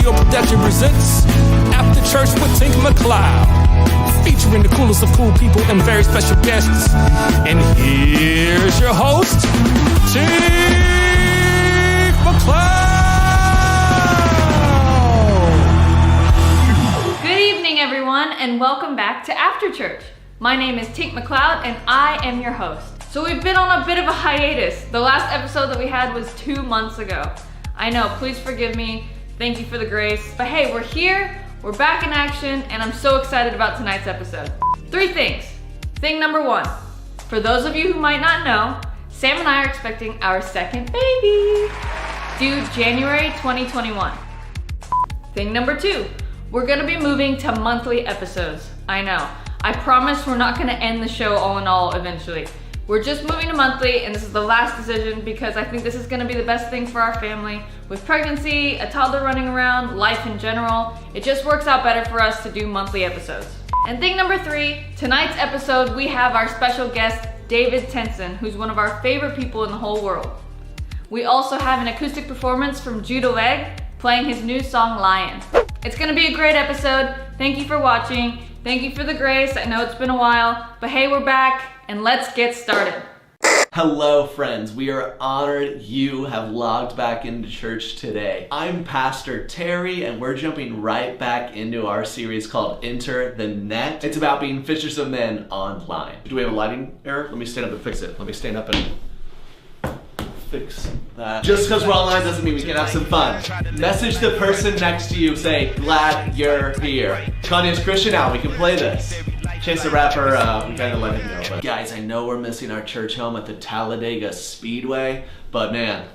Studio Production presents After Church with Tink McLeod, featuring the coolest of cool people and very special guests. And here's your host, Tink McLeod. Good evening, everyone, and welcome back to After Church. My name is Tink McLeod, and I am your host. So we've been on a bit of a hiatus. The last episode that we had was 2 months ago. I know, please forgive me. Thank you for the grace. But hey, we're here, we're back in action, and I'm so excited about tonight's episode. 3 things. Thing number 1, for those of you who might not know, Sam and I are expecting our second baby, due January 2021. Thing number 2, we're gonna be moving to monthly episodes. I know, I promise we're not gonna end the show all in all eventually. We're just moving to monthly, and this is the last decision because I think this is gonna be the best thing for our family. With pregnancy, a toddler running around, life in general, it just works out better for us to do monthly episodes. And thing number 3, tonight's episode, we have our special guest, David Tensen, who's one of our favorite people in the whole world. We also have an acoustic performance from Judah Legge, playing his new song, Lion. It's gonna be a great episode. Thank you for watching. Thank you for the grace. I know it's been a while, but hey, we're back. And let's get started. Hello friends, we are honored you have logged back into church today. I'm Pastor Terry and we're jumping right back into our series called Enter the Net. It's about being fishers of men online. Do we have a lighting error? Let me stand up and fix it. Let me stand up and fix that. Just because we're online doesn't mean we can't have some fun. Message the person next to you, say, glad you're here. Kanye's Christian out, we can play this. Chase the Rapper, we kind of let him go. But guys, I know we're missing our church home at the Talladega Speedway, but man,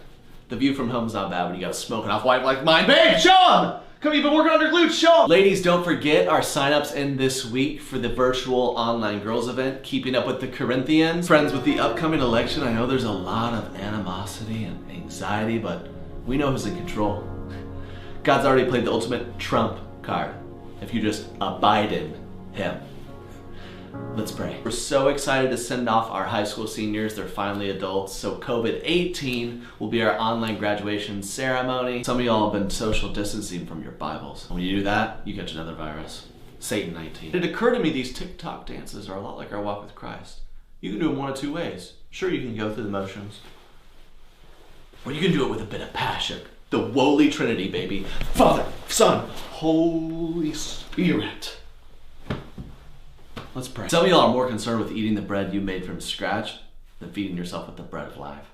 the view from home's not bad when you got a smoking off wife like mine. Babe, show him! Come, you've been working under glue, show him! Ladies, don't forget our signups end this week for the virtual online girls event, Keeping Up with the Corinthians. Friends, with the upcoming election, I know there's a lot of animosity and anxiety, but we know who's in control. God's already played the ultimate Trump card. If you just abide in him. Let's pray. We're so excited to send off our high school seniors. They're finally adults. So COVID-18 will be our online graduation ceremony. Some of y'all have been social distancing from your Bibles. When you do that, you catch another virus. Satan 19. It occurred to me these TikTok dances are a lot like our walk with Christ. You can do them one of 2 ways. Sure, you can go through the motions. Or you can do it with a bit of passion. The Holy Trinity, baby. Father, Son, Holy Spirit. Let's pray. Some of y'all are more concerned with eating the bread you made from scratch than feeding yourself with the bread of life.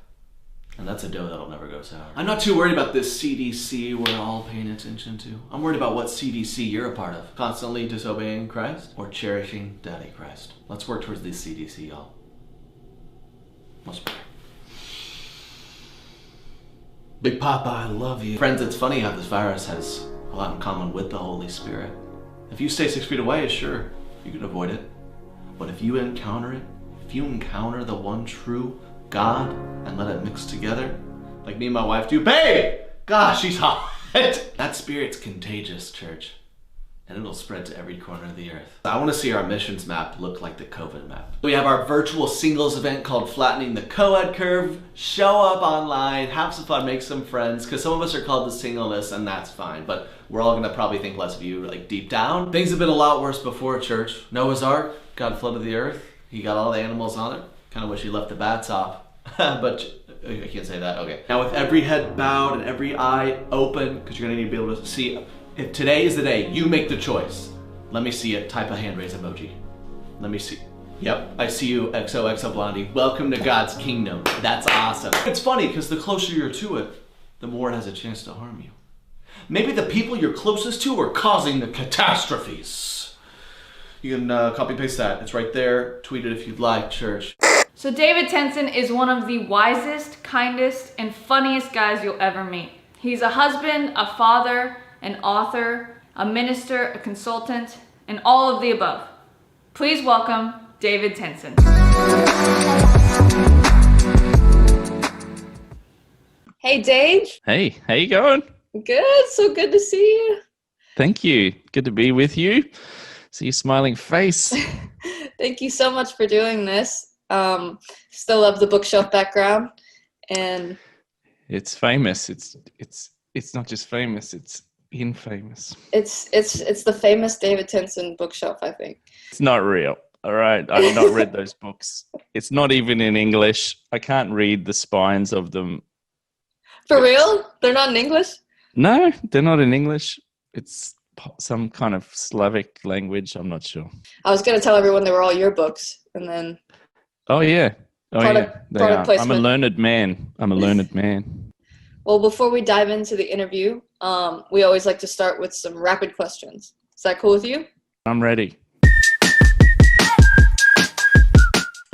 And that's a dough that'll never go sour. I'm not too worried about this CDC we're all paying attention to. I'm worried about what CDC you're a part of. Constantly disobeying Christ or cherishing Daddy Christ. Let's work towards this CDC, y'all. Let's pray. Big Papa, I love you. Friends, it's funny how this virus has a lot in common with the Holy Spirit. If you stay 6 feet away, sure, you can avoid it. But if you encounter it, if you encounter the one true God and let it mix together, like me and my wife do, babe! Gosh, she's hot. That spirit's contagious, church. And it'll spread to every corner of the earth. I want to see our missions map look like the COVID map. We have our virtual singles event called Flattening the Co-ed Curve. Show up online, have some fun, make some friends, because some of us are called to singleness, and that's fine. But we're all gonna probably think less of you, like deep down. Things have been a lot worse before, church. Noah's Ark, God flooded the earth. He got all the animals on it. Kind of wish he left the bats off. But I can't say that, okay. Now with every head bowed and every eye open, because you're gonna need to be able to see, if today is the day, you make the choice. Let me see it, type a hand raise emoji. Let me see. Yep, I see you, XOXO Blondie. Welcome to God's kingdom. That's awesome. It's funny, because the closer you're to it, the more it has a chance to harm you. Maybe the people you're closest to are causing the catastrophes. You can copy and paste that. It's right there. Tweet it if you'd like, church. So David Tensen is one of the wisest, kindest, and funniest guys you'll ever meet. He's a husband, a father, an author, a minister, a consultant, and all of the above. Please welcome David Tensen. Hey Dave. Hey, how you going? Good, so good to see you. Thank you. Good to be with you. See your smiling face. Thank you so much for doing this. Still love the bookshelf background, and it's famous. It's not just famous. Infamous. It's the famous David Tensen bookshelf, I think. It's not real. All right. I've not read those books. It's not even in English. I can't read the spines of them. For real? They're not in English? No, they're not in English. It's some kind of Slavic language. I'm not sure. I was going to tell everyone they were all your books, and then... Oh, yeah. Oh, Product- yeah. They product are. placement. I'm a learned man. Well, before we dive into the interview, we always like to start with some rapid questions. Is that cool with you? I'm ready.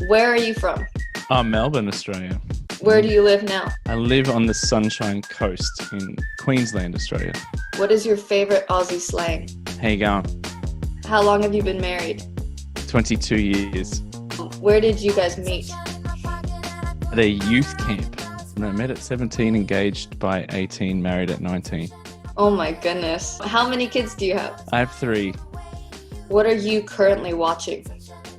Where are you from? Melbourne, Australia. Where do you live now? I live on the Sunshine Coast in Queensland, Australia. What is your favorite Aussie slang? How you going? How long have you been married? 22 years. Where did you guys meet? At a youth camp. I met at 17, engaged by 18, married at 19. Oh my goodness. How many kids do you have? I have 3. What are you currently watching?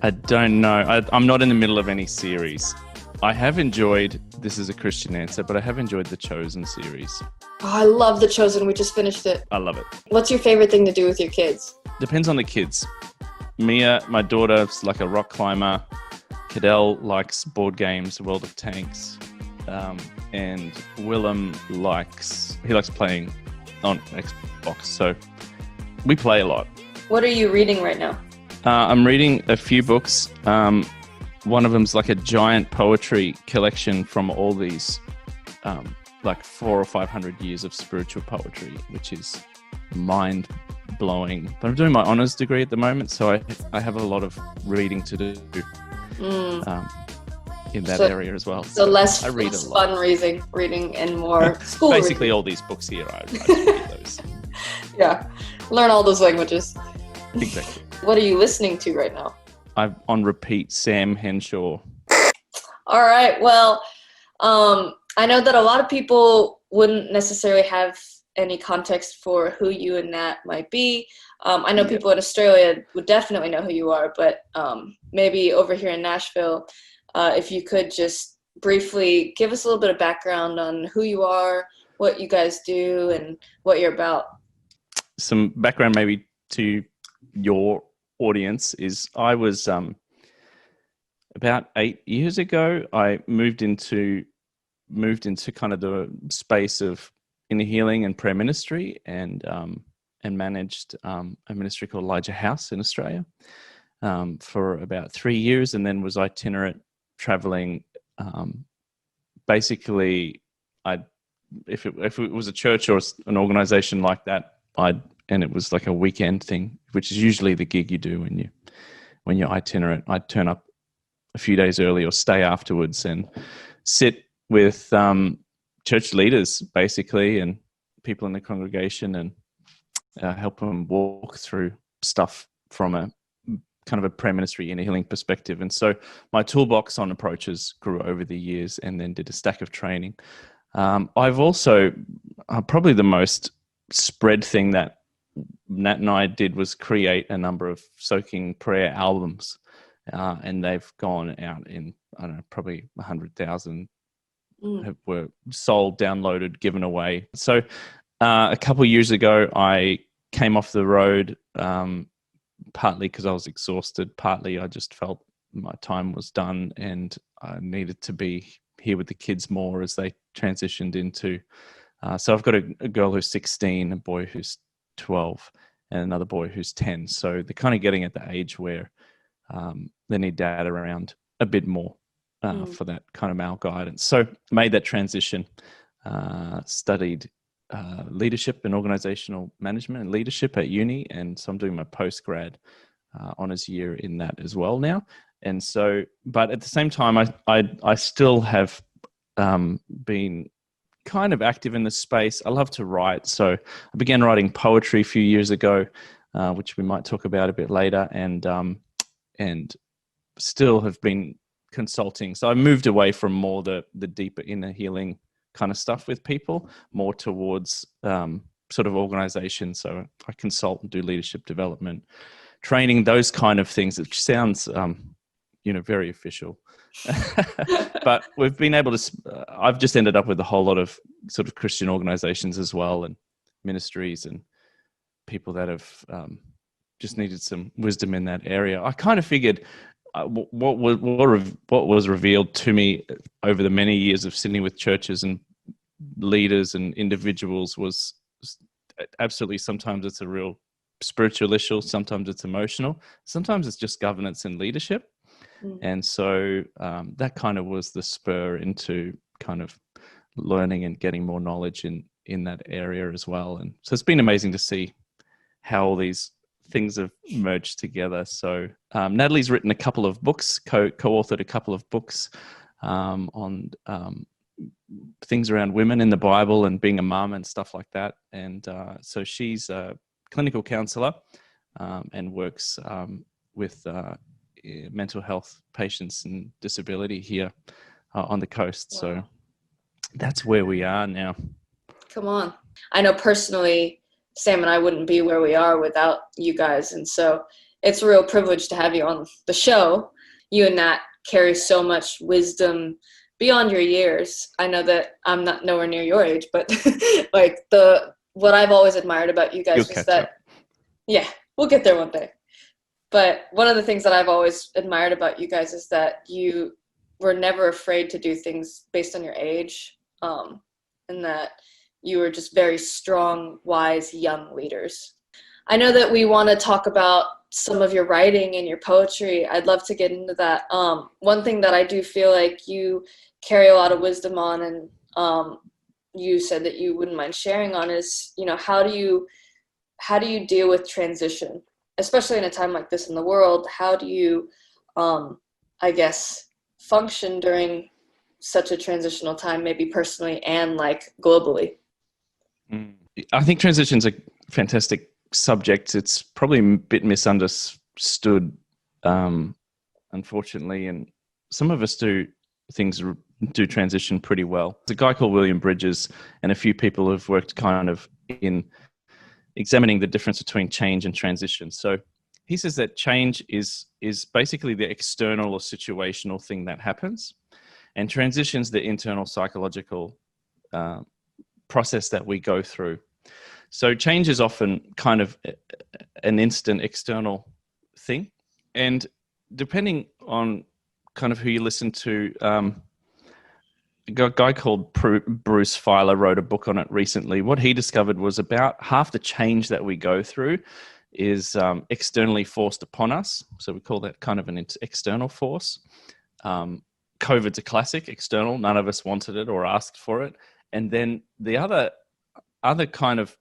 I don't know. I'm not in the middle of any series. I have enjoyed, this is a Christian answer, but I have enjoyed the Chosen series. Oh, I love The Chosen. We just finished it. I love it. What's your favorite thing to do with your kids? Depends on the kids. Mia, my daughter's like a rock climber. Cadell likes board games, World of Tanks. And Willem likes playing on Xbox. So we play a lot. What are you reading right now? I'm reading a few books. One of them's like a giant poetry collection from all these, like 400 or 500 years of spiritual poetry, which is mind blowing. But I'm doing my honors degree at the moment, so I have a lot of reading to do in that area as well. So less I read a lot. fun reading and more school. Basically, reading. all these books here, I read those. Yeah, learn all those languages. Exactly. What are you listening to right now? I'm on repeat Sam Henshaw. All right. Well, I know that a lot of people wouldn't necessarily have any context for who you and Nat might be. I know people in Australia would definitely know who you are, but maybe over here in Nashville, if you could just briefly give us a little bit of background on who you are, what you guys do, and what you're about. Some background maybe to your audience is I was about 8 years ago, I moved into kind of the space of inner healing and prayer ministry, and managed a ministry called Elijah House in Australia for about 3 years, and then was itinerant, traveling. Basically, if it was a church or an organization like that, and it was like a weekend thing, which is usually the gig you do when you're itinerant. I'd turn up a few days early or stay afterwards and sit with church leaders, basically, and people in the congregation, and help them walk through stuff from a kind of a prayer ministry inner healing perspective. And so my toolbox on approaches grew over the years, and then did a stack of training. I've also probably the most spread thing that Nat and I did was create a number of soaking prayer albums, and they've gone out in, I don't know, probably 100,000 were sold, downloaded, given away. So a couple of years ago, I came off the road, partly because I was exhausted, partly I just felt my time was done and I needed to be here with the kids more as they transitioned into. So I've got a girl who's 16, a boy who's 12, and another boy who's 10. So they're kind of getting at the age where they need dad around a bit more for that kind of male guidance. So made that transition, studied leadership and organizational management and leadership at uni. And so I'm doing my post-grad honors year in that as well now. And so, but at the same time, I still have been kind of active in the space. I love to write. So I began writing poetry a few years ago, which we might talk about a bit later, and still have been consulting. So I moved away from more the deeper inner healing kind of stuff with people, more towards sort of organization. So I consult and do leadership development, training, those kind of things, which sounds, very official. But we've been able to, I've just ended up with a whole lot of sort of Christian organizations as well, and ministries and people that have just needed some wisdom in that area. I kind of figured what was revealed to me over the many years of sitting with churches and leaders and individuals was absolutely, sometimes it's a real spiritual issue, sometimes it's emotional, sometimes it's just governance and leadership. And so that kind of was the spur into kind of learning and getting more knowledge in that area as well. And so it's been amazing to see how all these things have merged together. So Natalie's written a couple of books, co-authored a couple of books on things around women in the Bible and being a mum and stuff like that. And so she's a clinical counselor and works with mental health patients and disability here on the coast. Wow. So that's where we are now. Come on. I know personally, Sam and I wouldn't be where we are without you guys. And so it's a real privilege to have you on the show. You and Nat carry so much wisdom beyond your years. I know that I'm not nowhere near your age, but like what I've always admired about you guys is that, yeah, we'll get there one day. But one of the things that I've always admired about you guys is that you were never afraid to do things based on your age, and that you were just very strong, wise, young leaders. I know that we want to talk about some of your writing and your poetry. I'd love to get into that. One thing that I do feel like you carry a lot of wisdom on, and you said that you wouldn't mind sharing on, is, you know, how do you deal with transition? Especially in a time like this in the world, how do you, I guess, function during such a transitional time, maybe personally and like globally? I think transition's a fantastic subject. It's probably a bit misunderstood, unfortunately, and some of us do transition pretty well. There's a guy called William Bridges and a few people have worked kind of in examining the difference between change and transition. So he says that change is basically the external or situational thing that happens, and transition's the internal psychological process that we go through. So change is often kind of an instant external thing, and depending on kind of who you listen to, a guy called Bruce Feiler wrote a book on it recently. What he discovered was about half the change that we go through is externally forced upon us. So we call that kind of an external force. COVID's a classic, external. None of us wanted it or asked for it. And then the other kind of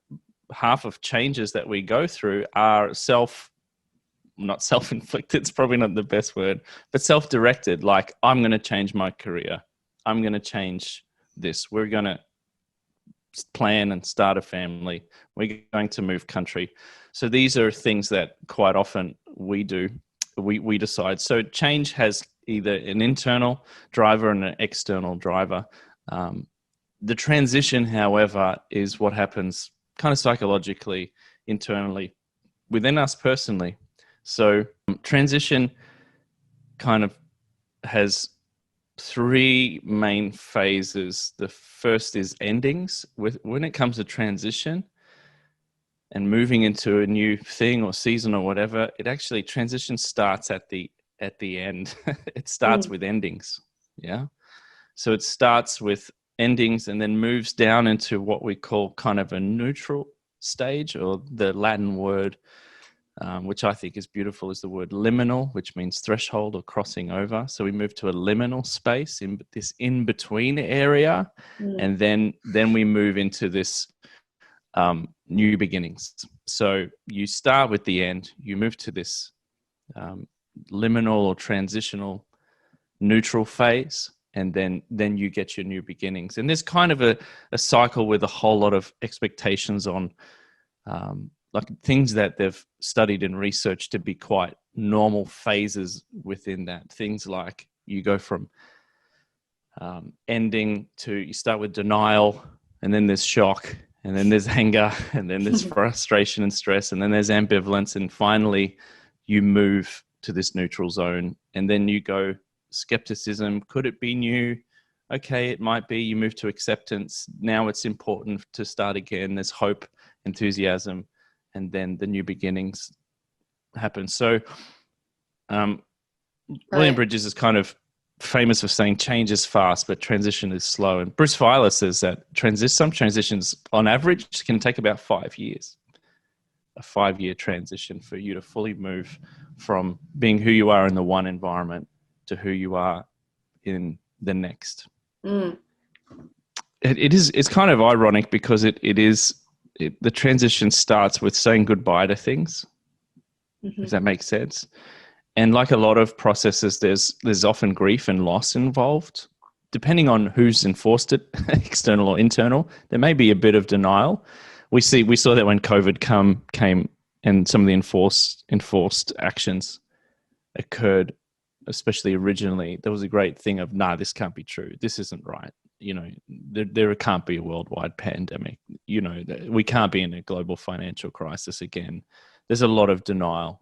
half of changes that we go through are not self-inflicted, it's probably not the best word, but self-directed. Like, I'm going to change my career. I'm going to change this. We're going to plan and start a family. We're going to move country. So these are things that quite often we do. We decide. So change has either an internal driver and an external driver. The transition, however, is what happens kind of psychologically, internally, within us personally. So transition kind of has three main phases. The first is endings. When it comes to transition and moving into a new thing or season or whatever, transition starts at the end. It starts with endings. Yeah. So it starts with endings and then moves down into what we call kind of a neutral stage, or the Latin word, which I think is beautiful, is the word liminal, which means threshold or crossing over. So we move to a liminal space in this in-between area, and then we move into this new beginnings. So you start with the end, you move to this liminal or transitional neutral phase, and then you get your new beginnings. And there's kind of a cycle with a whole lot of expectations on like things that they've studied and researched to be quite normal phases within that. Things like you go from ending to, you start with denial, and then there's shock, and then there's anger, and then there's frustration and stress, and then there's ambivalence, and finally you move to this neutral zone, and then you go skepticism. Could it be new? Okay, it might be. You move to acceptance. Now it's important to start again. There's hope. enthusiasm, and then the new beginnings happen. So William Bridges is kind of famous for saying change is fast, but transition is slow. And Bruce Feiler says that some transitions on average can take about 5 years. A 5-year transition for you to fully move from being who you are in the one environment to who you are in the next. It's kind of ironic because the transition starts with saying goodbye to things. Does that make sense? And like a lot of processes, there's often grief and loss involved. Depending on who's enforced it, external or internal, there may be a bit of denial. We saw that when COVID came and some of the enforced actions occurred, especially originally, there was a great thing of, this can't be true. This isn't right. There can't be a worldwide pandemic. We can't be in a global financial crisis again. There's a lot of denial,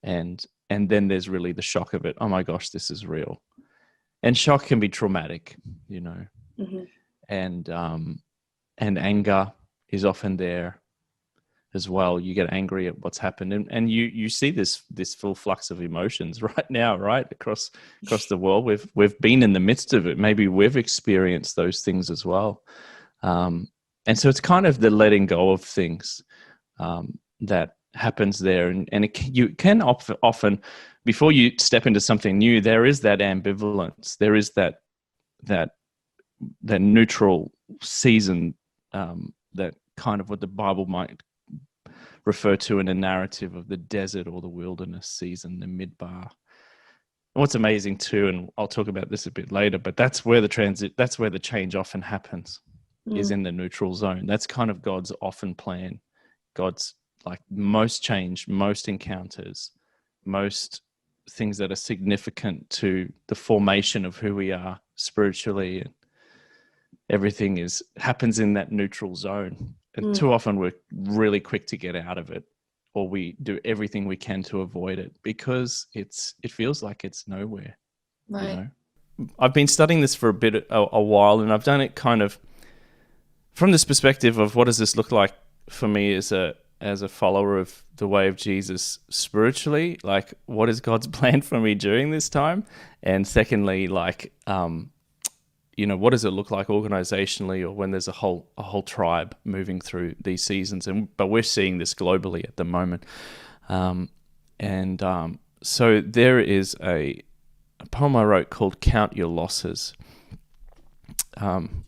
and then there's really the shock of it. Oh my gosh, this is real. And shock can be traumatic, and anger is often there as well. You get angry at what's happened, and you see this full flux of emotions right now, right across the world. We've been in the midst of it. Maybe we've experienced those things as well, and so it's kind of the letting go of things that happens there, and you can often, before you step into something new, there is that ambivalence. There is that neutral season, that kind of what the Bible might refer to in a narrative of the desert or the wilderness season, the midbar. And what's amazing too, and I'll talk about this a bit later, but that's where the change often happens, is in the neutral zone. That's kind of God's often plan. God's like most change, most encounters, most things that are significant to the formation of who we are spiritually, and everything happens in that neutral zone. And too often we're really quick to get out of it, or we do everything we can to avoid it because it feels like it's nowhere. Right. I've been studying this for a while, and I've done it kind of from this perspective of what does this look like for me as a follower of the way of Jesus spiritually? Like, what is God's plan for me during this time? And secondly, like, what does it look like organizationally, or when there's a whole tribe moving through these seasons? But we're seeing this globally at the moment. So there is a poem I wrote called "Count Your Losses,"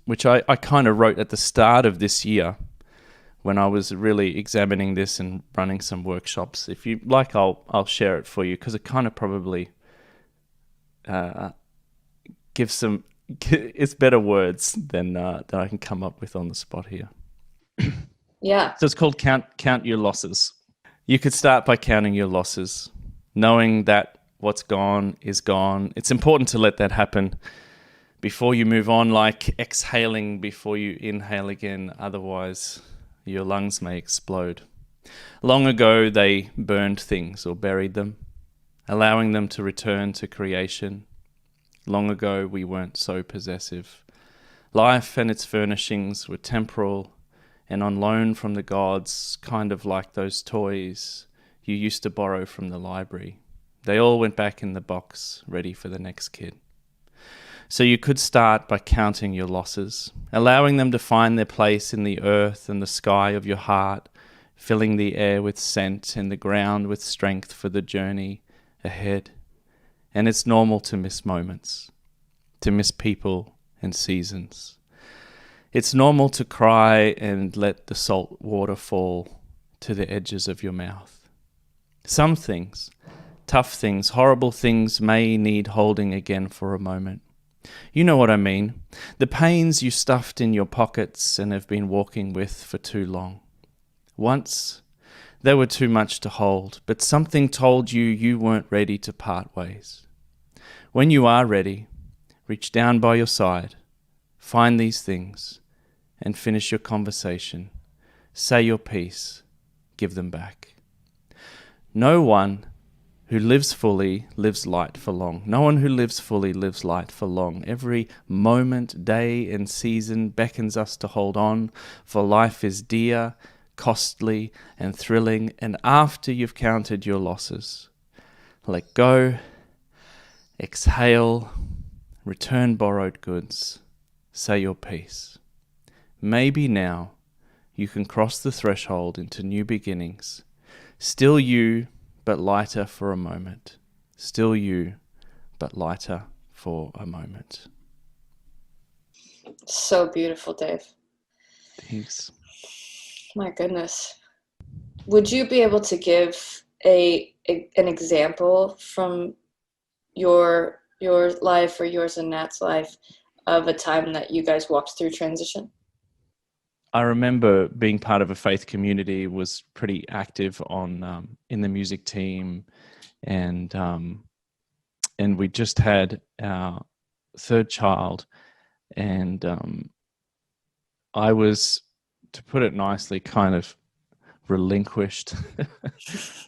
which I kind of wrote at the start of this year when I was really examining this and running some workshops. If you like, I'll share it for you, because it kind of probably gives some. It's better words than I can come up with on the spot here. Yeah. So it's called Count Your Losses. You could start by counting your losses, knowing that what's gone is gone. It's important to let that happen before you move on, like exhaling before you inhale again. Otherwise, your lungs may explode. Long ago, they burned things or buried them, allowing them to return to creation. Long ago, we weren't so possessive. Life and its furnishings were temporal and on loan from the gods, kind of like those toys you used to borrow from the library. They all went back in the box, ready for the next kid. So you could start by counting your losses, allowing them to find their place in the earth and the sky of your heart, filling the air with scent and the ground with strength for the journey ahead. And it's normal to miss moments, to miss people and seasons. It's normal to cry and let the salt water fall to the edges of your mouth. Some things, tough things, horrible things may need holding again for a moment. You know what I mean. The pains you stuffed in your pockets and have been walking with for too long. Once, they were too much to hold, but something told you weren't ready to part ways. When you are ready, reach down by your side, find these things, and finish your conversation. Say your piece, give them back. No one who lives fully lives light for long. No one who lives fully lives light for long. Every moment, day, and season beckons us to hold on, for life is dear, costly and thrilling, and after you've counted your losses, let go, exhale, return borrowed goods, say your piece. Maybe now you can cross the threshold into new beginnings, still you, but lighter for a moment. Still you, but lighter for a moment. So beautiful, Dave. Thanks. My goodness. Would you be able to give an example from your life or yours and Nat's life of a time that you guys walked through transition? I remember being part of a faith community, was pretty active on in the music team, and we just had our third child, and I was, to put it nicely, kind of relinquished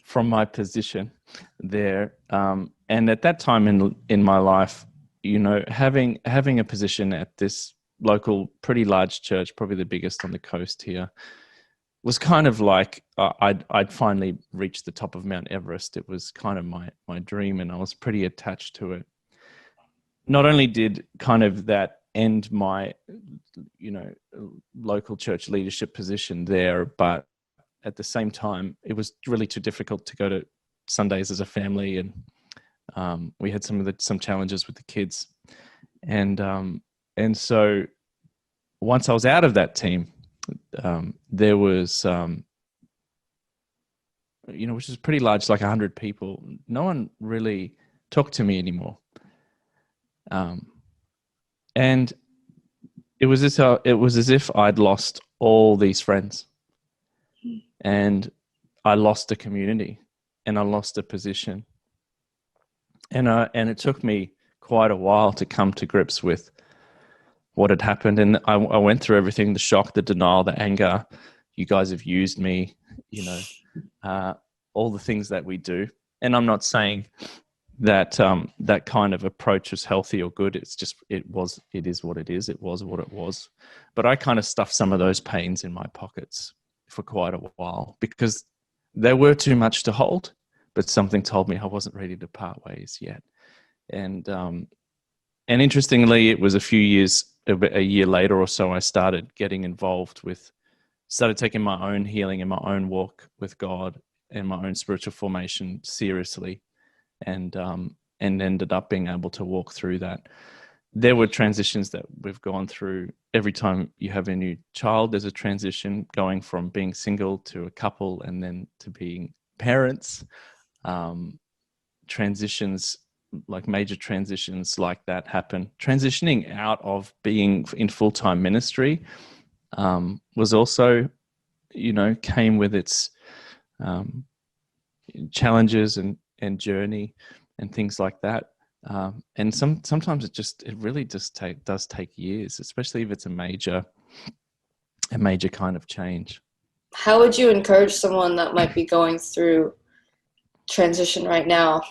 from my position there. And at that time in my life, you know, having a position at this local, pretty large church, probably the biggest on the coast here, was kind of like I'd finally reached the top of Mount Everest. It was kind of my dream, and I was pretty attached to it. Not only did kind of that end my, you know, local church leadership position there, but at the same time, it was really too difficult to go to Sundays as a family, and we had some challenges with the kids, and so once I was out of that team, there was, you know, which is pretty large, like 100 people. No one really talked to me anymore, and it was as if I'd lost all these friends, and I lost a community, and I lost a position, and it took me quite a while to come to grips with what had happened. And I went through everything: the shock, the denial, the anger. You guys have used me, you know, all the things that we do. And I'm not saying that that kind of approach is healthy or good. It's just, it is what it is. It was what it was. But I kind of stuffed some of those pains in my pockets for quite a while, because they were too much to hold, but something told me I wasn't ready to part ways yet. And interestingly, it was a year later or so, I started getting involved started taking my own healing and my own walk with God and my own spiritual formation seriously, and ended up being able to walk through that. There were transitions that we've gone through. Every time you have a new child, there's a transition, going from being single to a couple and then to being parents. Transitions, like major transitions like that, happen. Transitioning out of being in full-time ministry was also, you know, came with its challenges and journey and things like that. And sometimes it really just does take years, especially if it's a major kind of change. How would you encourage someone that might be going through transition right now,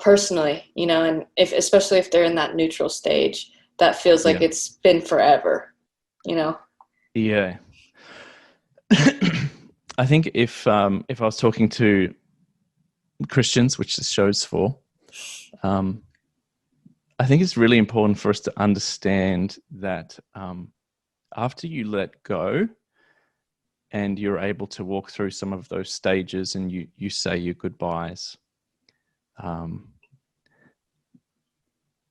personally, you know, and especially if they're in that neutral stage that feels like it's been forever, you know? Yeah. I think if I was talking to Christians, which this show's for, I think it's really important for us to understand that after you let go and you're able to walk through some of those stages and you say your goodbyes,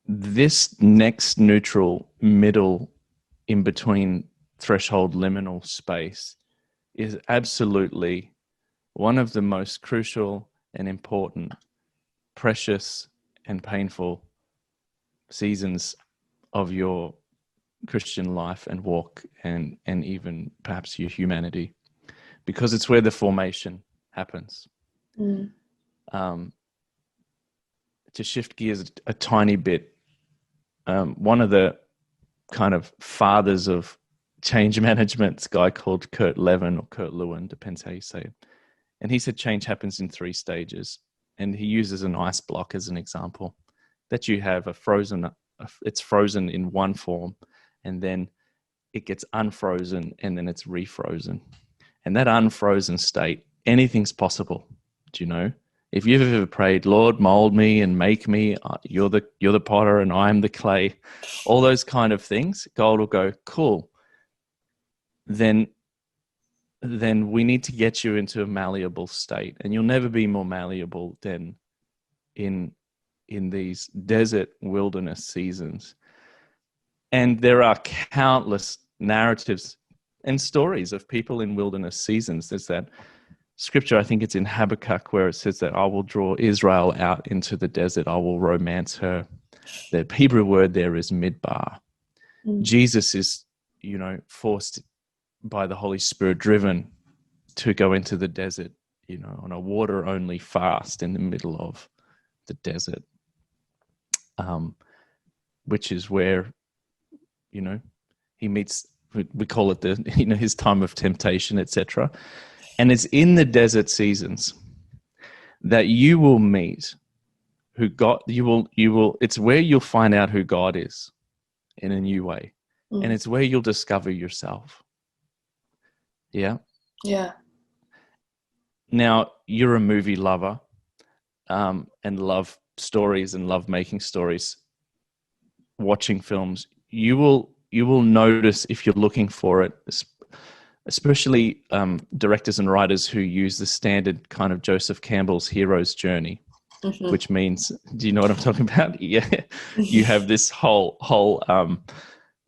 this next neutral middle in between threshold liminal space is absolutely one of the most crucial and important, precious and painful seasons of your Christian life and walk, and even perhaps your humanity, because it's where the formation happens. To shift gears a tiny bit, one of the kind of fathers of change management, this guy called Kurt Lewin, depends how you say it, and he said change happens in 3 stages, and he uses an ice block as an example, that you have it's frozen in one form, and then it gets unfrozen, and then it's refrozen. And that unfrozen state, anything's possible. Do you know? If you've ever prayed, Lord, mold me and make me, you're the potter and I'm the clay, all those kind of things, God will go, cool. Then we need to get you into a malleable state. And you'll never be more malleable than in these desert wilderness seasons. And there are countless narratives and stories of people in wilderness seasons. There's that scripture, I think it's in Habakkuk, where it says that I will draw Israel out into the desert. I will romance her. The Hebrew word there is midbar. Jesus is, forced by the Holy Spirit, driven to go into the desert, on a water-only fast in the middle of the desert, which is where, he meets, we call it his time of temptation, etc. And it's in the desert seasons that you will meet who God, it's where you'll find out who God is in a new way. And it's where you'll discover yourself. Yeah. Yeah. Now, you're a movie lover, and love stories and love making stories, watching films. You will notice, if you're looking for it, especially directors and writers who use the standard kind of Joseph Campbell's hero's journey, which means, do you know what I'm talking about? Yeah. You have this whole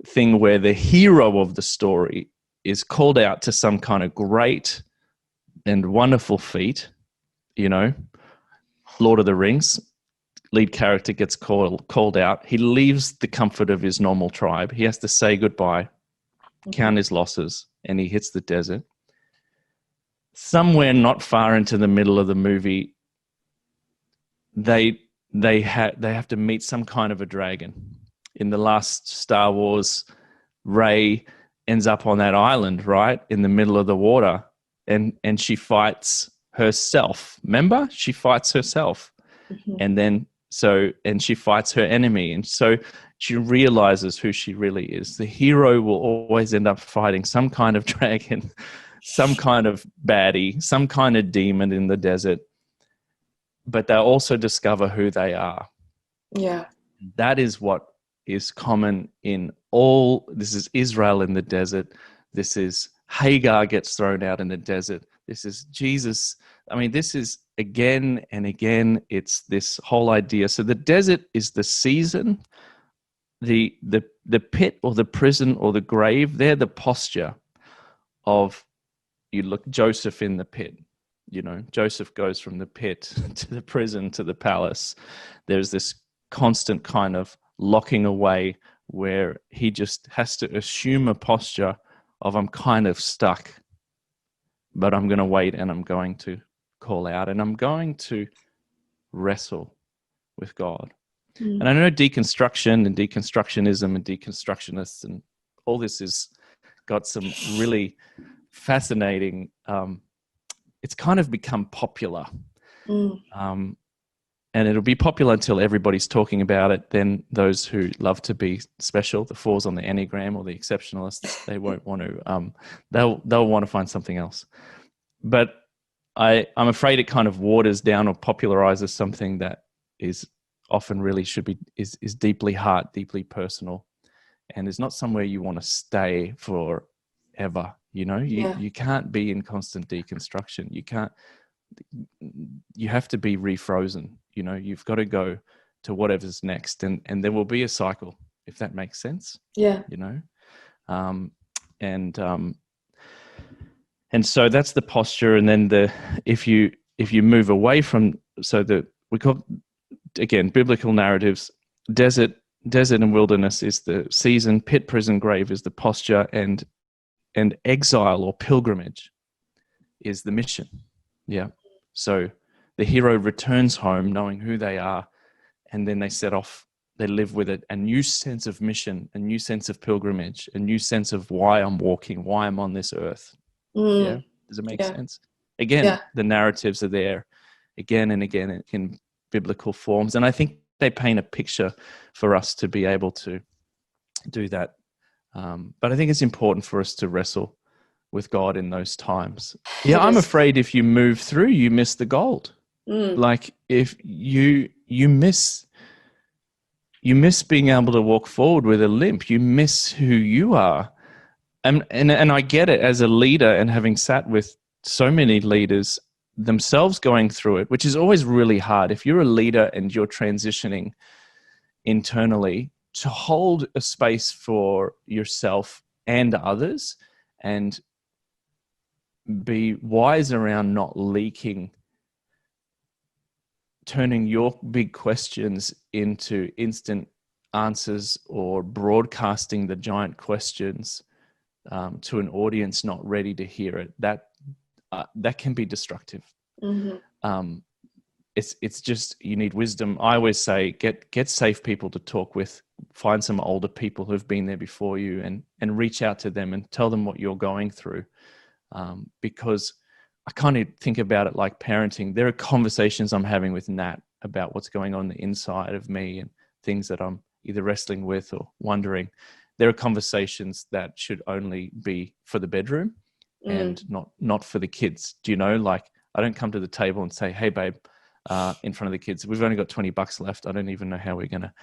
thing where the hero of the story is called out to some kind of great and wonderful feat. Lord of the Rings, lead character gets called out. He leaves the comfort of his normal tribe. He has to say goodbye, count his losses, and he hits the desert. Somewhere not far into the middle of the movie, they have to meet some kind of a dragon. In the last Star Wars, Rey ends up on that island, right, in the middle of the water, and she fights herself. Remember? She fights herself. And then she fights her enemy. And so she realizes who she really is. The hero will always end up fighting some kind of dragon, some kind of baddie, some kind of demon in the desert. But they'll also discover who they are. Yeah. That is what is common in all. This is Israel in the desert. This is Hagar gets thrown out in the desert. This is Jesus. I mean, this is again and again, it's this whole idea. So the desert is the season, the pit or the prison or the grave. They're the posture of, you look, Joseph in the pit. Joseph goes from the pit to the prison to the palace. There's this constant kind of locking away where he just has to assume a posture of, I'm kind of stuck, but I'm going to wait and I'm going to call out and I'm going to wrestle with God. And I know deconstruction and deconstructionism and deconstructionists and all this has got some really fascinating, it's kind of become popular. And it'll be popular until everybody's talking about it. Then those who love to be special, the 4s on the Enneagram or the exceptionalists, they won't want to, they'll want to find something else. But I'm afraid it kind of waters down or popularizes something that is often really should be, is deeply heart, deeply personal, and is not somewhere you want to stay forever. You can't be in constant deconstruction. You have to be refrozen. You've got to go to whatever's next, and there will be a cycle, if that makes sense. Yeah. And so that's the posture. And then if you move away from, we call, again, biblical narratives, desert and wilderness is the season, pit, prison, grave is the posture, and exile or pilgrimage is the mission. Yeah. So the hero returns home knowing who they are, and then they set off, they live with it, a new sense of mission, a new sense of pilgrimage, a new sense of why I'm walking, why I'm on this earth. Yeah. Does it make sense? Again, the narratives are there again and again in biblical forms. And I think they paint a picture for us to be able to do that. But I think it's important for us to wrestle with God in those times. Yeah, I'm afraid if you move through, you miss the gold. Like if you miss being able to walk forward with a limp, you miss who you are. And I get it as a leader, and having sat with so many leaders themselves going through it, which is always really hard. If you're a leader and you're transitioning internally, to hold a space for yourself and others and be wise around not leaking, turning your big questions into instant answers or broadcasting the giant questions to an audience not ready to hear it, that can be destructive. It's just, you need wisdom. I always say get safe people to talk with, find some older people who've been there before you, and reach out to them and tell them what you're going through, because I kind of think about it like parenting. There are conversations I'm having with Nat about what's going on the inside of me and things that I'm either wrestling with or wondering. There are conversations that should only be for the bedroom and not for the kids. Do you know, like I don't come to the table and say, hey babe, in front of the kids, we've only got $20 left. I don't even know how we're going to,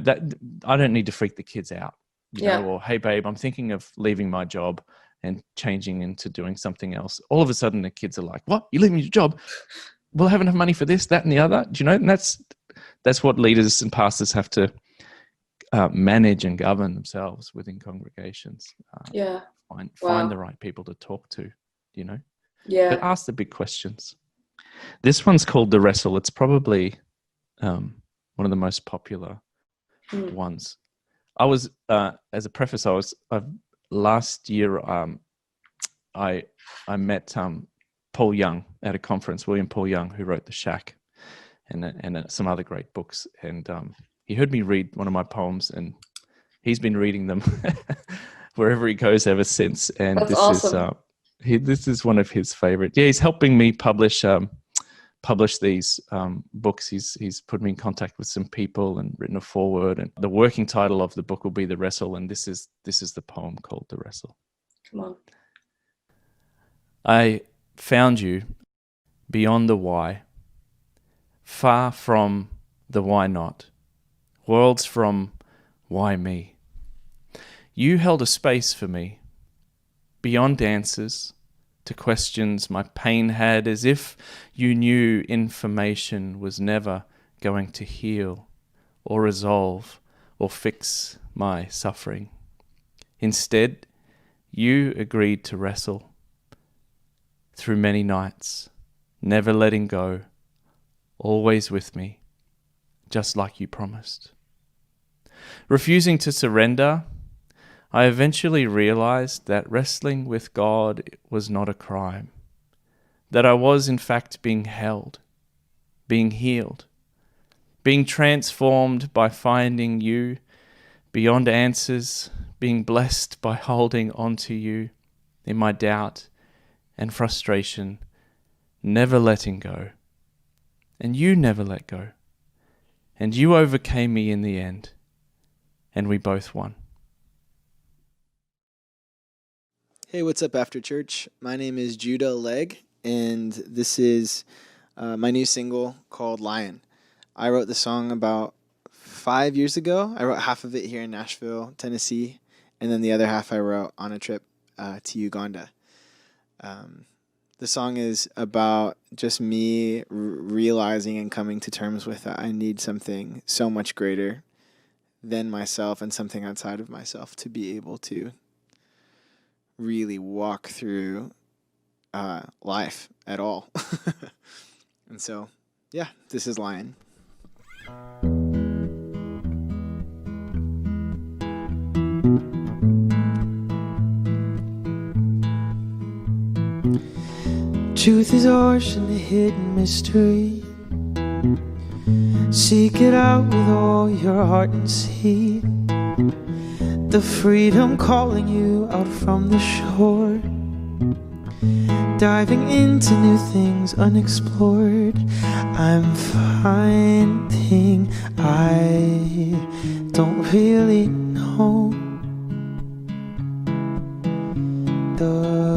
that I don't need to freak the kids out, you know, or hey babe, I'm thinking of leaving my job and changing into doing something else. All of a sudden the kids are like, what? You're leaving your job? We'll have enough money for this, that, and the other. Do you know? And that's what leaders and pastors have to manage and govern themselves within congregations. Find the right people to talk to, you know? Yeah. But ask the big questions. This one's called The Wrestle. It's probably one of the most popular ones. I was, as a preface, last year I met Paul Young at a conference, William Paul Young, who wrote The Shack and some other great books. And he heard me read one of my poems, and he's been reading them wherever he goes ever since. And That's awesome. This is one of his favorite. Yeah, he's helping me publish these books. He's put me in contact with some people and written a foreword. And the working title of the book will be The Wrestle. And this is the poem called The Wrestle. Come on. I found you beyond the why, far from the why not, worlds from why me. You held a space for me, beyond answers to questions my pain had, as if you knew information was never going to heal or resolve or fix my suffering. Instead, you agreed to wrestle through many nights, never letting go, always with me, just like you promised. Refusing to surrender, I eventually realized that wrestling with God was not a crime, that I was in fact being held, being healed, being transformed by finding you, beyond answers, being blessed by holding on to you in my doubt and frustration, never letting go. And you never let go. And you overcame me in the end, and we both won. Hey, what's up, After Church? My name is Judah Legge, and this is my new single called Lion. I wrote the song about 5 years ago. I wrote half of it here in Nashville, Tennessee, and then the other half I wrote on a trip to Uganda. The song is about just me realizing and coming to terms with that I need something so much greater than myself and something outside of myself to be able to really walk through life at all. And so, yeah, this is Lion. Truth is ocean, a hidden mystery. Seek it out with all your heart and see the freedom calling you out from the shore, diving into new things unexplored. I'm finding I don't really know the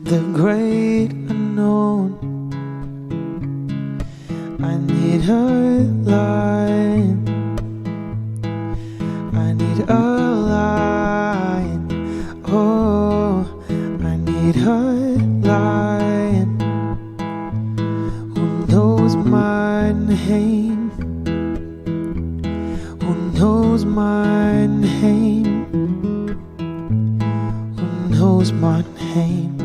the great unknown. I need a line. I need a line. Oh, I need a line. Who knows my name? Who knows my name? Who knows my name?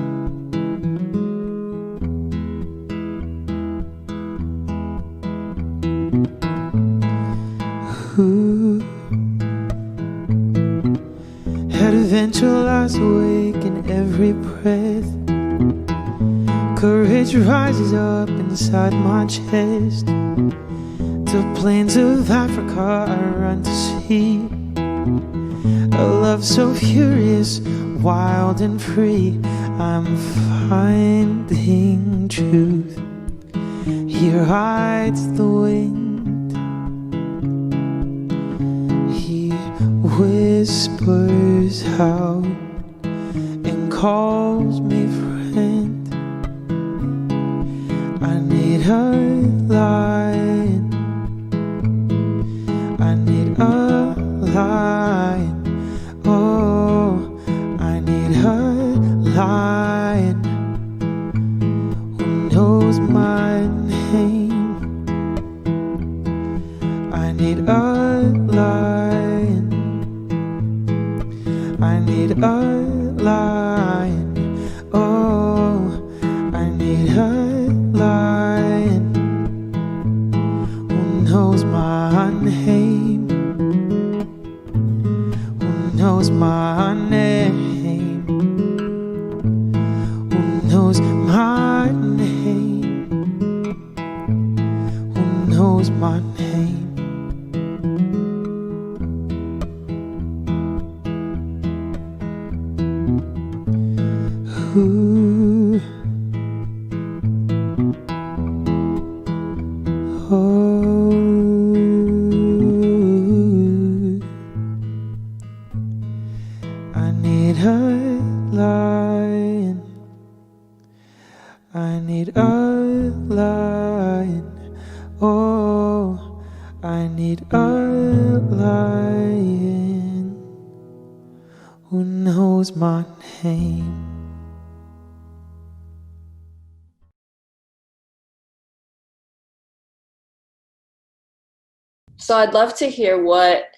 Who adventure lies awake in every breath. Courage rises up inside my chest. To plains of Africa I run to see. A love so furious, wild and free. I'm finding truth. Here hides the wind. He whispers out and calls me friend. I need a line. I need a line. Oh, I need a line. Who knows my name? I need a line. I need a line. Oh, I need a line. Who knows my name? Who knows my name? Who knows my name? Who knows my name? Who? Oh, I need a line. I need a line. Oh, I need a line. Who knows my name? So I'd love to hear what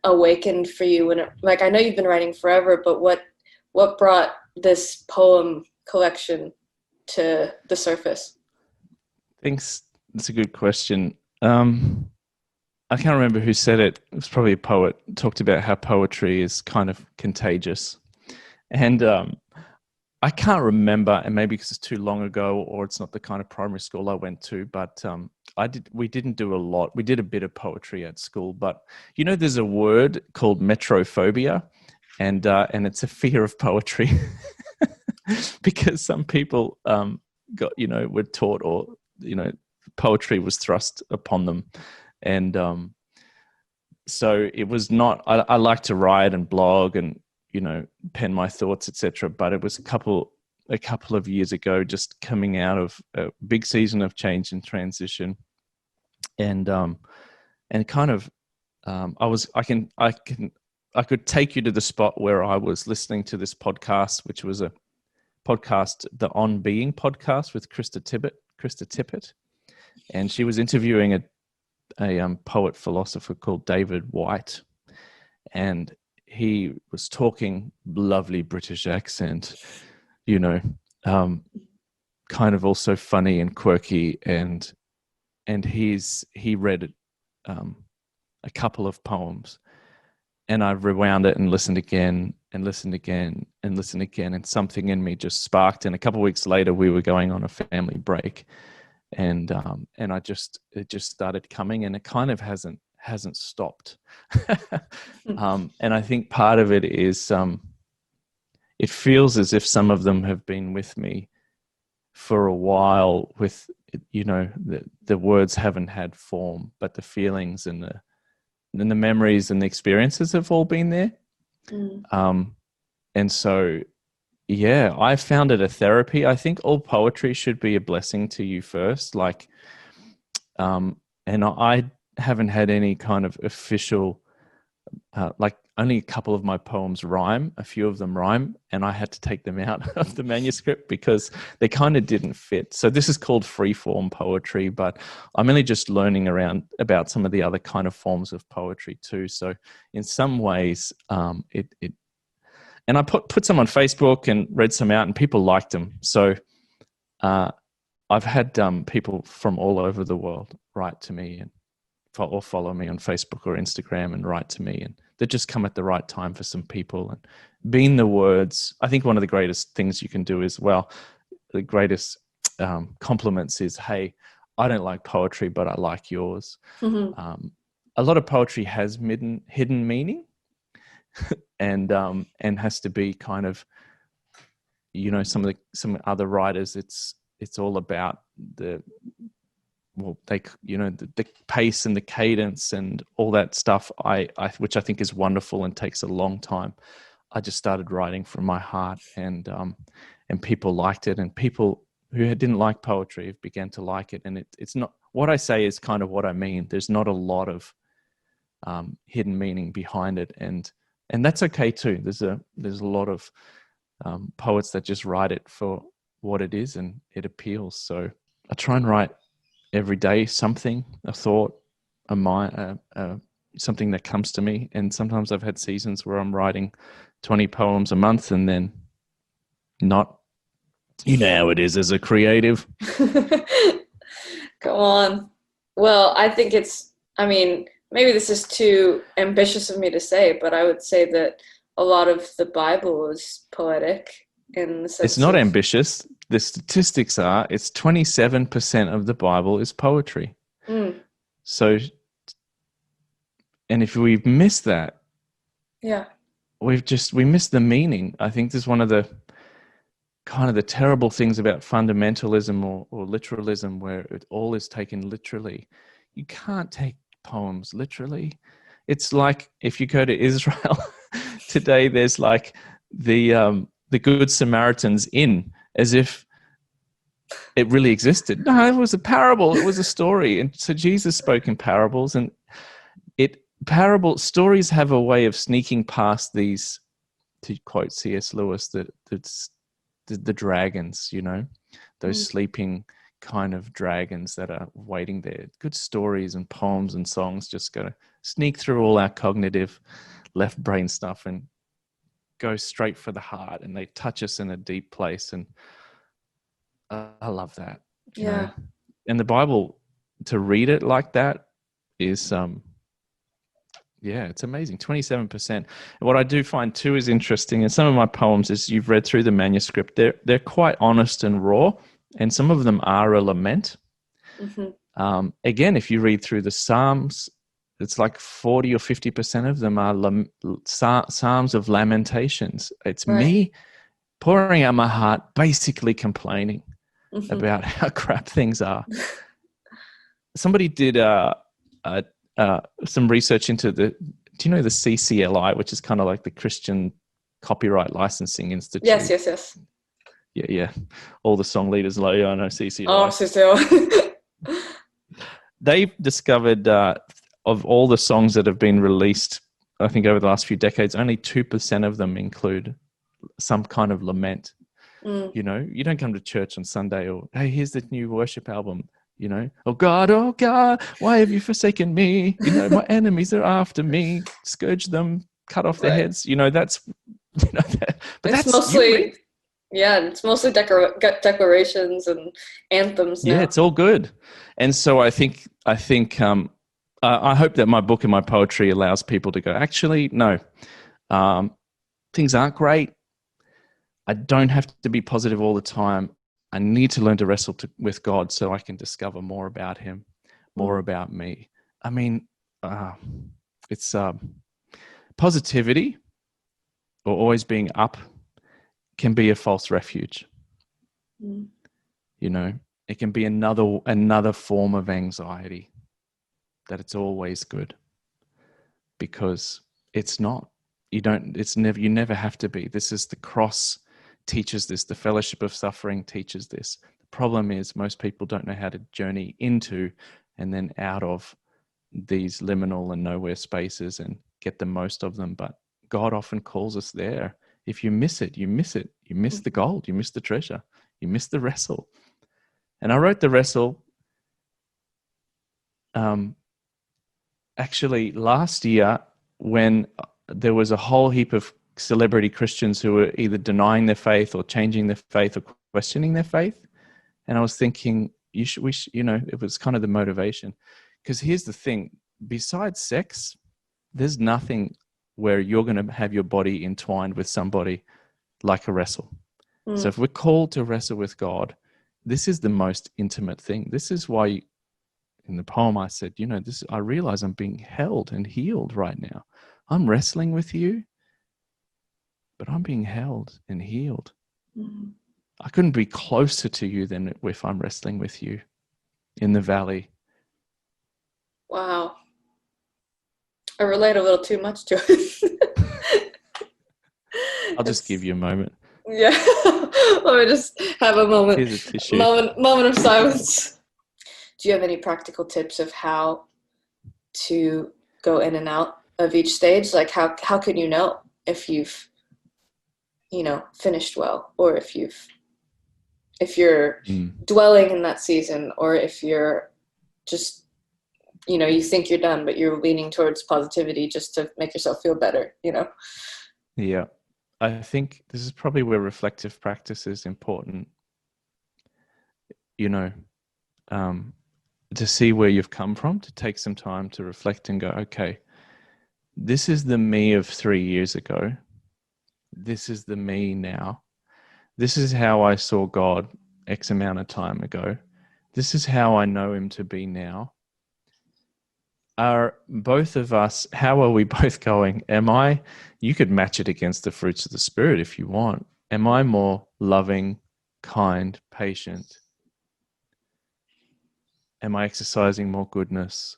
awakened for you when like I know you've been writing forever, but what brought this poem collection to the surface? Thanks. That's a good question. I can't remember who said it. It was probably a poet. Talked about how poetry is kind of contagious, and I can't remember, and maybe because it's too long ago, or it's not the kind of primary school I went to. But we didn't do a lot. We did a bit of poetry at school, but there's a word called metrophobia, and it's a fear of poetry because some people were taught, or poetry was thrust upon them. And so it was not, I like to write and blog and, pen my thoughts, etc. But it was a couple of years ago, just coming out of a big season of change and transition. And kind of, I could take you to the spot where I was listening to this podcast, which was a podcast, the On Being podcast with Krista Tippett. And she was interviewing a poet philosopher called David White, and he was talking lovely British accent, kind of also funny and quirky, and he read a couple of poems, and I rewound it and listened again and listened again and listened again, and something in me just sparked. And a couple of weeks later, we were going on a family break. And it just started coming, and it kind of hasn't stopped. And I think part of it is it feels as if some of them have been with me for a while. With the words haven't had form, but the feelings and the memories and the experiences have all been there. And so Yeah, I found it a therapy. I think all poetry should be a blessing to you first. Like, and I haven't had any kind of official, like only a couple of my poems rhyme, a few of them rhyme, and I had to take them out of the manuscript because they kind of didn't fit. So this is called free-form poetry, but I'm only just learning around about some of the other kind of forms of poetry too. So in some ways, and I put some on Facebook and read some out, and people liked them. So I've had people from all over the world write to me and or follow me on Facebook or Instagram and write to me, and they just come at the right time for some people. And being the words, I think one of the greatest things you can do is, well, the greatest compliments is, hey, I don't like poetry, but I like yours. Mm-hmm. A lot of poetry has hidden meaning, and has to be kind of, some other writers, it's all about the pace and the cadence and all that stuff, which I think is wonderful and takes a long time. I just started writing from my heart, and people liked it, and people who didn't like poetry began to like it. And it's not, what I say is kind of what I mean. There's not a lot of hidden meaning behind it, and that's okay too. There's a lot of poets that just write it for what it is, and it appeals. So I try and write every day something, a thought, something that comes to me. And sometimes I've had seasons where I'm writing 20 poems a month, and then not. You know how it is as a creative. Go on. Well, I think maybe this is too ambitious of me to say, but I would say that a lot of the Bible is poetic in the sense it's not ambitious. The statistics are, it's 27% of the Bible is poetry. Mm. So, and if we've missed that, yeah, we missed the meaning. I think this is one of the kind of the terrible things about fundamentalism or literalism, where it all is taken literally. You can't take poems literally. It's like if you go to Israel today, there's like the Good Samaritans Inn, as if it really existed. No, it was a parable. It was a story. And so Jesus spoke in parables, and stories have a way of sneaking past these, to quote C.S. Lewis, the dragons, those sleeping kind of dragons that are waiting there. Good stories and poems and songs just go to sneak through all our cognitive left brain stuff and go straight for the heart, and they touch us in a deep place. And I love that. Yeah. And the Bible, to read it like that is, it's amazing. 27%. And what I do find too is interesting, and some of my poems, as you've read through the manuscript, they're quite honest and raw, and some of them are a lament. Mm-hmm. Again, if you read through the Psalms, it's like 40 or 50% of them are Psalms of lamentations. It's me pouring out my heart, basically complaining about how crap things are. Somebody did some research into do you know the CCLI, which is kind of like the Christian Copyright Licensing Institute? Yes. Yeah. All the song leaders, I know CCLI. Oh, CCLI. They've discovered of all the songs that have been released, I think over the last few decades, only 2% of them include some kind of lament. You don't come to church on Sunday or, hey, here's the new worship album. Oh God, why have you forsaken me? My enemies are after me. Scourge them, cut off their heads. That's, but it's mostly, it's mostly declarations and anthems now. Yeah, it's all good. And so I think, I hope that my book and my poetry allows people to go, actually, no, things aren't great. I don't have to be positive all the time. I need to learn to wrestle with God so I can discover more about him, more about me. I mean, it's positivity or always being up can be a false refuge. It can be another form of anxiety, that it's always good, because it's not. You never have to be. This is the cross teaches this. The fellowship of suffering teaches this. The problem is most people don't know how to journey into and then out of these liminal and nowhere spaces and get the most of them. But God often calls us there. If you miss it, you miss it. You miss the gold. You miss the treasure. You miss the wrestle. And I wrote the wrestle actually last year when there was a whole heap of celebrity Christians who were either denying their faith or changing their faith or questioning their faith. And I was thinking, it was kind of the motivation. Because here's the thing, besides sex, there's nothing where you're going to have your body entwined with somebody like a wrestle. So if we're called to wrestle with God, this is the most intimate thing. This is why in the poem I said, I realize I'm being held and healed right now. I'm wrestling with you, but I'm being held and healed. I couldn't be closer to you than if I'm wrestling with you in the valley. Wow. I relate a little too much to it. I'll just give you a moment. Yeah. Let me just have a moment. Here's a tissue. Moment of silence. Do you have any practical tips of how to go in and out of each stage? Like how can you know if you've, finished well, or if you're dwelling in that season, or if you're just, you think you're done, but you're leaning towards positivity just to make yourself feel better, Yeah. I think this is probably where reflective practice is important. To see where you've come from, to take some time to reflect and go, okay, this is the me of 3 years ago. This is the me now. This is how I saw God X amount of time ago. This is how I know him to be now. Are both of us, how are we both going? You could match it against the fruits of the Spirit if you want. Am I more loving, kind, patient? Am I exercising more goodness?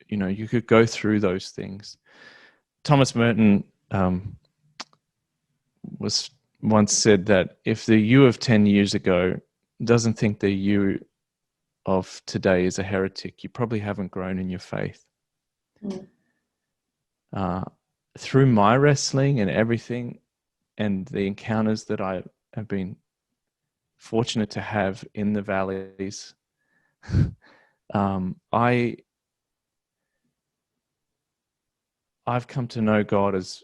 You could go through those things. Thomas Merton was once said that if the you of 10 years ago doesn't think the you of today is a heretic, you probably haven't grown in your faith. Through my wrestling and everything and the encounters that I have been fortunate to have in the valleys, I've come to know God as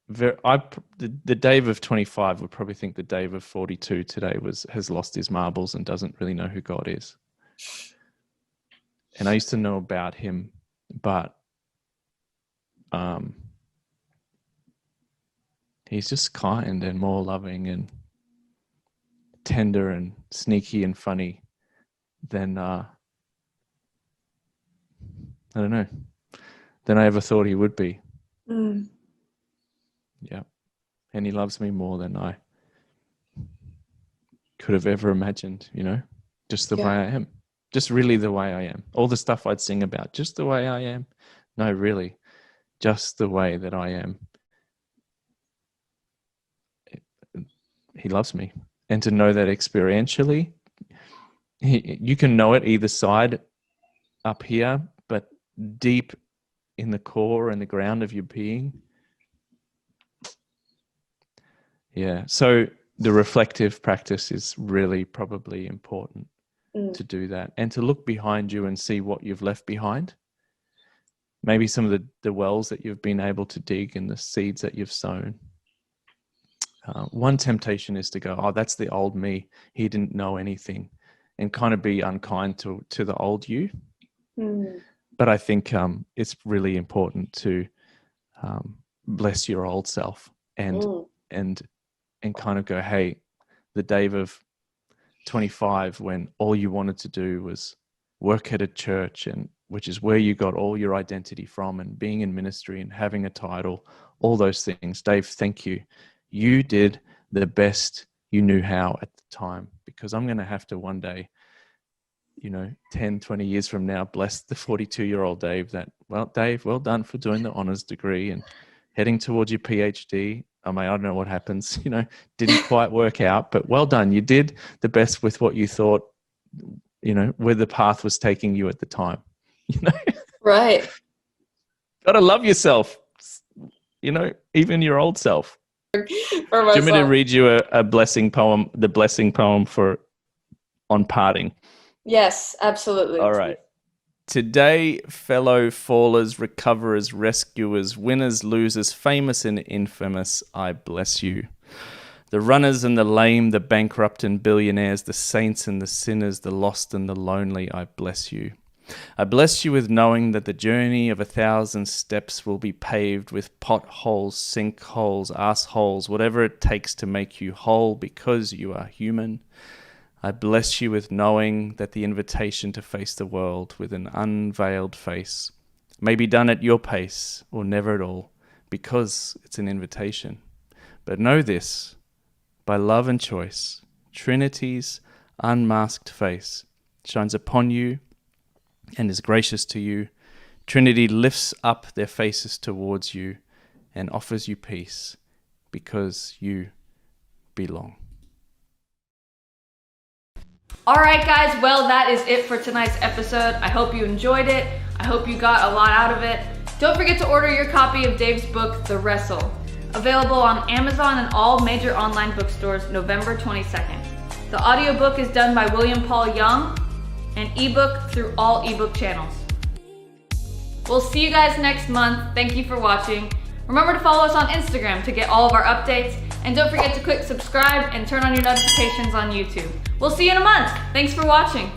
the Dave of 25 would probably think the Dave of 42 today has lost his marbles and doesn't really know who God is. And I used to know about him, but he's just kind and more loving and tender and sneaky and funny than I don't know, than I ever thought he would be. Yeah. And he loves me more than I could have ever imagined, just the way I am. Just really the way I am. All the stuff I'd sing about, just the way I am. No, really, just the way that I am. He loves me. And to know that experientially, you can know it either side up here, but deep in the core and the ground of your being. Yeah. So the reflective practice is really probably important to do that, and to look behind you and see what you've left behind. Maybe some of the wells that you've been able to dig and the seeds that you've sown. One temptation is to go, oh, that's the old me. He didn't know anything, and kind of be unkind to the old you. But I think it's really important to bless your old self and kind of go, hey, the Dave of 25 when all you wanted to do was work at a church, and which is where you got all your identity from, and being in ministry and having a title, all those things. Dave, thank you. You did the best you knew how at the time, because I'm going to have to one day, 10, 20 years from now, bless the 42-year-old Dave that, well, Dave, well done for doing the honors degree and heading towards your PhD. I mean, I don't know what happens, didn't quite work out, but well done. You did the best with what you thought, where the path was taking you at the time. Right. Gotta love yourself, even your old self. For Do you want me to read you a blessing poem, the blessing poem on parting? Yes, absolutely. All right. Today, fellow fallers, recoverers, rescuers, winners, losers, famous and infamous, I bless you. The runners and the lame, the bankrupt and billionaires, the saints and the sinners, the lost and the lonely, I bless you. I bless you with knowing that the journey of 1,000 steps will be paved with potholes, sinkholes, assholes, whatever it takes to make you whole because you are human. I bless you with knowing that the invitation to face the world with an unveiled face may be done at your pace or never at all, because it's an invitation. But know this, by love and choice, Trinity's unmasked face shines upon you and is gracious to you. Trinity lifts up their faces towards you and offers you peace because you belong. All right, guys, well, that is it for tonight's episode. I hope you enjoyed it. I hope you got a lot out of it. Don't forget to order your copy of Dave's book, The Wrestle, available on Amazon and all major online bookstores November 22nd. The audiobook is done by William Paul Young, and ebook through all ebook channels. We'll see you guys next month. Thank you for watching. Remember to follow us on Instagram to get all of our updates, and don't forget to click subscribe and turn on your notifications on YouTube. We'll see you in a month. Thanks for watching.